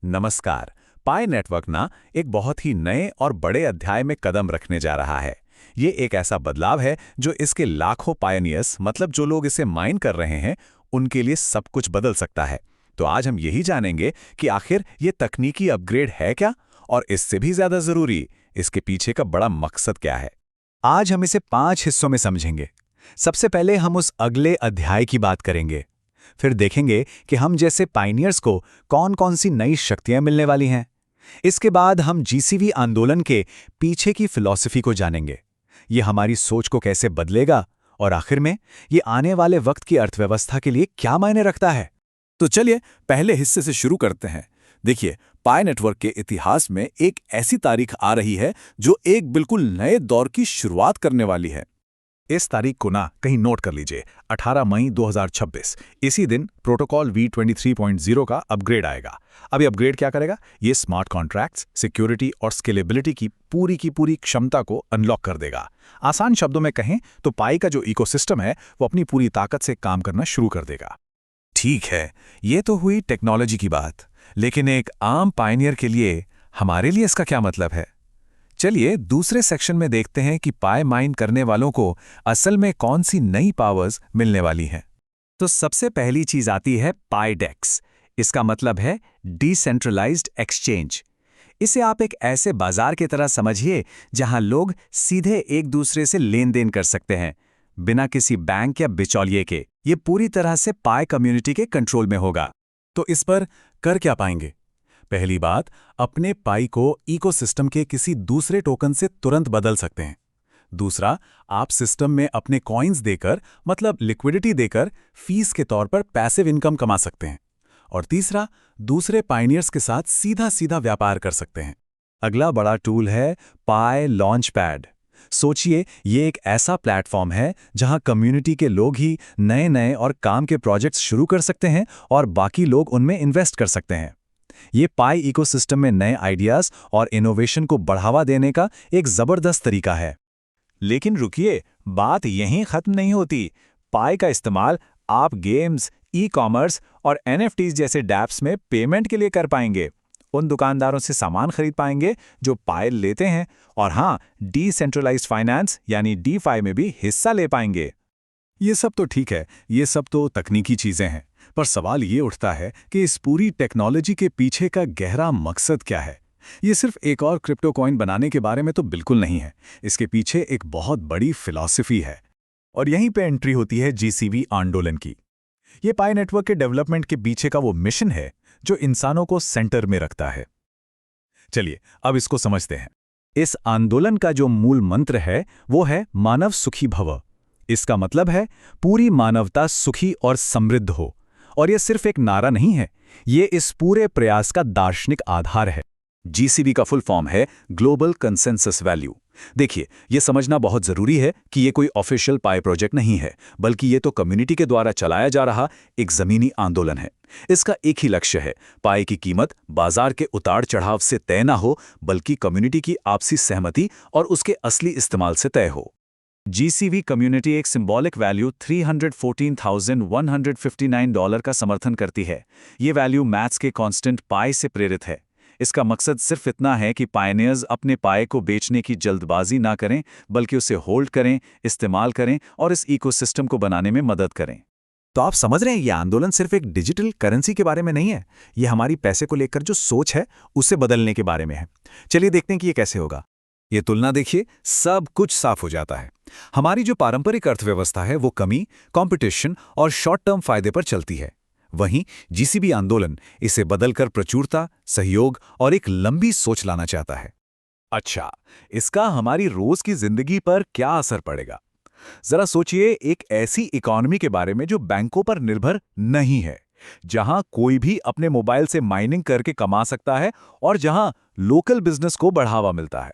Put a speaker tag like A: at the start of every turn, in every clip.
A: नमस्कार। पाई नेटवर्क ना एक बहुत ही नए और बड़े अध्याय में कदम रखने जा रहा है। ये एक ऐसा बदलाव है जो इसके लाखों पायनियर्स मतलब जो लोग इसे माइन कर रहे हैं उनके लिए सब कुछ बदल सकता है। तो आज हम यही जानेंगे कि आखिर ये तकनीकी अपग्रेड है क्या, और इससे भी ज्यादा जरूरी इसके पीछे का बड़ा मकसद क्या है।
B: आज हम इसे 5 हिस्सों में समझेंगे। सबसे पहले हम उस अगले अध्याय की बात करेंगे। फिर देखेंगे कि हम जैसे पायनियर्स को कौन-कौन सी नई शक्तियां मिलने वाली हैं। इसके बाद हम जीसीवी आंदोलन के पीछे की फिलॉसफी को जानेंगे। ये हमारी सोच को कैसे बदलेगा और आखिर में ये आने वाले वक्त की अर्थव्यवस्था के लिए क्या मायने रखता है।
C: तो चलिए पहले हिस्से से शुरू करते हैं। देखिए, पाई नेटवर्क के इतिहास में एक ऐसी तारीख आ रही है जो एक बिल्कुल नए दौर की शुरुआत करने वाली है।
A: इस तारीख को ना कहीं नोट कर लीजिए, 18 मई 2026। इसी दिन प्रोटोकॉल V23.0 का अपग्रेड आएगा। अब ये अपग्रेड क्या करेगा? ये स्मार्ट कॉन्ट्रैक्ट्स, सिक्योरिटी और स्केलेबिलिटी की पूरी क्षमता को अनलॉक कर देगा। आसान शब्दों में कहें तो पाई का जो इकोसिस्टम है वो अपनी पूरी ताकत से काम करना शुरू कर देगा। ठीक है, ये तो हुई टेक्नोलॉजी की बात, लेकिन एक आम पायनियर के लिए हमारे लिए इसका क्या मतलब है? चलिए दूसरे सेक्शन में देखते हैं कि पाई माइन करने वालों को असल में कौन सी नई पावर्स मिलने वाली हैं।
B: तो सबसे पहली चीज आती है पाईडेक्स। इसका मतलब है डिसेंट्रलाइज्ड एक्सचेंज। इसे आप एक ऐसे बाजार की तरह समझिए जहां लोग सीधे एक दूसरे से लेन देन कर सकते हैं, बिना किसी बैंक या बिचौलिए के। ये पूरी तरह से पाई कम्युनिटी के कंट्रोल में होगा।
A: तो इस पर कर क्या पाएंगे? पहली बात, अपने पाई को इकोसिस्टम के किसी दूसरे टोकन से तुरंत बदल सकते हैं। दूसरा, आप सिस्टम में अपने कॉइन्स देकर मतलब लिक्विडिटी देकर फीस के तौर पर पैसिव इनकम कमा सकते हैं। और तीसरा, दूसरे पायनियर्स के साथ सीधा सीधा व्यापार कर सकते हैं।
B: अगला बड़ा टूल है पाई लॉन्च पैड। सोचिए, ये एक ऐसा प्लेटफॉर्म है जहां कम्युनिटी के लोग ही नए नए और काम के प्रोजेक्ट्स शुरू कर सकते हैं और बाकी लोग उनमें इन्वेस्ट कर सकते हैं। ये पाई इकोसिस्टम में नए आइडियाज और इनोवेशन को बढ़ावा देने का एक जबरदस्त तरीका है।
A: लेकिन रुकिए, बात यहीं खत्म नहीं होती। पाई का इस्तेमाल आप गेम्स, ई-कॉमर्स और NFTs जैसे डैप्स में पेमेंट के लिए कर पाएंगे। उन दुकानदारों से सामान खरीद पाएंगे जो पाई लेते हैं, और हाँ, डिसेंट्रलाइज्ड फाइनेंस यानी DeFi में भी हिस्सा ले पाएंगे। ये सब तो ठीक है, ये सब तो तकनीकी चीजें हैं, पर सवाल ये उठता है कि इस पूरी टेक्नोलॉजी के पीछे का गहरा मकसद क्या है। ये सिर्फ एक और क्रिप्टो कॉइन बनाने के बारे में तो बिल्कुल नहीं है। इसके पीछे एक बहुत बड़ी फिलॉसफी है, और यहीं पे एंट्री होती है जीसीवी आंदोलन की। ये पाई नेटवर्क के डेवलपमेंट के पीछे का वो मिशन है जो इंसानों को सेंटर में रखता है। चलिए अब इसको समझते हैं।
B: इस आंदोलन का जो मूल मंत्र है वो है मानव सुखी भव। इसका मतलब है पूरी मानवता सुखी और समृद्ध हो। और यह सिर्फ एक नारा नहीं है, ये इस पूरे प्रयास का दार्शनिक आधार है।
A: जीसीवी का फुल फॉर्म है ग्लोबल कंसेंसस वैल्यू। देखिए, यह समझना बहुत जरूरी है कि यह कोई ऑफिशियल पाई प्रोजेक्ट नहीं है, बल्कि यह तो कम्युनिटी के द्वारा चलाया जा रहा एक जमीनी आंदोलन है। इसका एक ही लक्ष्य है, पाई की कीमत बाजार के उतार चढ़ाव से तय ना हो, बल्कि कम्युनिटी की आपसी सहमति और उसके असली इस्तेमाल से तय हो। जीसीवी कम्युनिटी एक सिंबॉलिक वैल्यू $314,159 का समर्थन करती है। ये वैल्यू मैथ्स के कांस्टेंट पाई से प्रेरित है। इसका मकसद सिर्फ इतना है कि पायनियर्स अपने पाई को बेचने की जल्दबाजी ना करें, बल्कि उसे होल्ड करें, इस्तेमाल करें और इस इकोसिस्टम को बनाने में मदद करें।
B: तो आप समझ रहे हैं, ये आंदोलन सिर्फ एक डिजिटल करेंसी के बारे में नहीं है, ये हमारी पैसे को लेकर जो सोच है उसे बदलने के बारे में है। चलिए देखते हैं कि ये कैसे होगा।
A: ये तुलना देखिए, सब कुछ साफ हो जाता है। हमारी जो पारंपरिक अर्थव्यवस्था है वो कमी, कंपटीशन और शॉर्ट टर्म फायदे पर चलती है। वहीं जीसीबी आंदोलन इसे बदलकर प्रचुरता, सहयोग और एक लंबी सोच लाना चाहता है। अच्छा, इसका हमारी रोज की जिंदगी पर क्या असर पड़ेगा? जरा सोचिए, एक ऐसी इकोनॉमी के बारे में जो बैंकों पर निर्भर नहीं है, जहां कोई भी अपने मोबाइल से माइनिंग करके कमा सकता है और जहां लोकल बिजनेस को बढ़ावा मिलता है।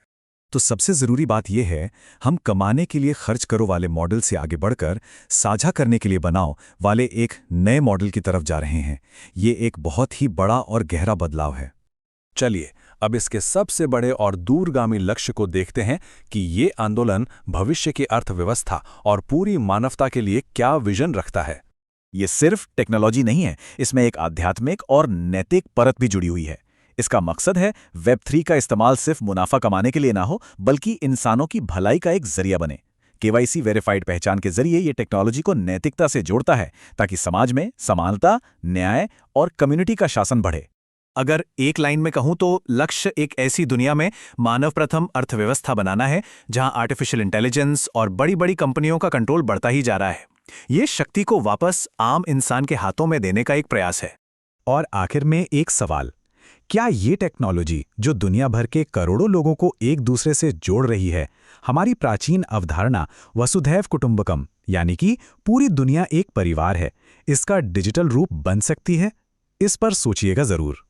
A: तो सबसे जरूरी बात यह है, हम कमाने के लिए खर्च करो वाले मॉडल से आगे बढ़कर साझा करने के लिए बनाओ वाले एक नए मॉडल की तरफ जा रहे हैं। ये एक बहुत ही बड़ा और गहरा बदलाव है। चलिए अब इसके सबसे बड़े और दूरगामी लक्ष्य को देखते हैं कि ये आंदोलन भविष्य की अर्थव्यवस्था और पूरी मानवता के लिए क्या विजन रखता है। ये सिर्फ टेक्नोलॉजी नहीं है, इसमें एक आध्यात्मिक और नैतिक परत भी जुड़ी हुई है।
C: इसका मकसद है Web3 का इस्तेमाल सिर्फ मुनाफा कमाने के लिए ना हो, बल्कि इंसानों की भलाई का एक जरिया बने। KYC वेरीफाइड पहचान के जरिए ये टेक्नोलॉजी को नैतिकता से जोड़ता है, ताकि समाज में समानता, न्याय और कम्युनिटी का शासन बढ़े।
B: अगर एक लाइन में कहूं तो लक्ष्य एक ऐसी दुनिया में मानव प्रथम अर्थव्यवस्था बनाना है जहां आर्टिफिशियल इंटेलिजेंस और बड़ी बड़ी कंपनियों का कंट्रोल बढ़ता ही जा रहा है। ये शक्ति को वापस आम इंसान के हाथों में देने का एक प्रयास है।
A: और आखिर में एक सवाल, क्या ये टेक्नोलॉजी जो दुनिया भर के करोड़ों लोगों को एक दूसरे से जोड़ रही है, हमारी प्राचीन अवधारणा वसुधैव कुटुंबकम यानी कि पूरी दुनिया एक परिवार है, इसका डिजिटल रूप बन सकती है? इस पर सोचिएगा जरूर।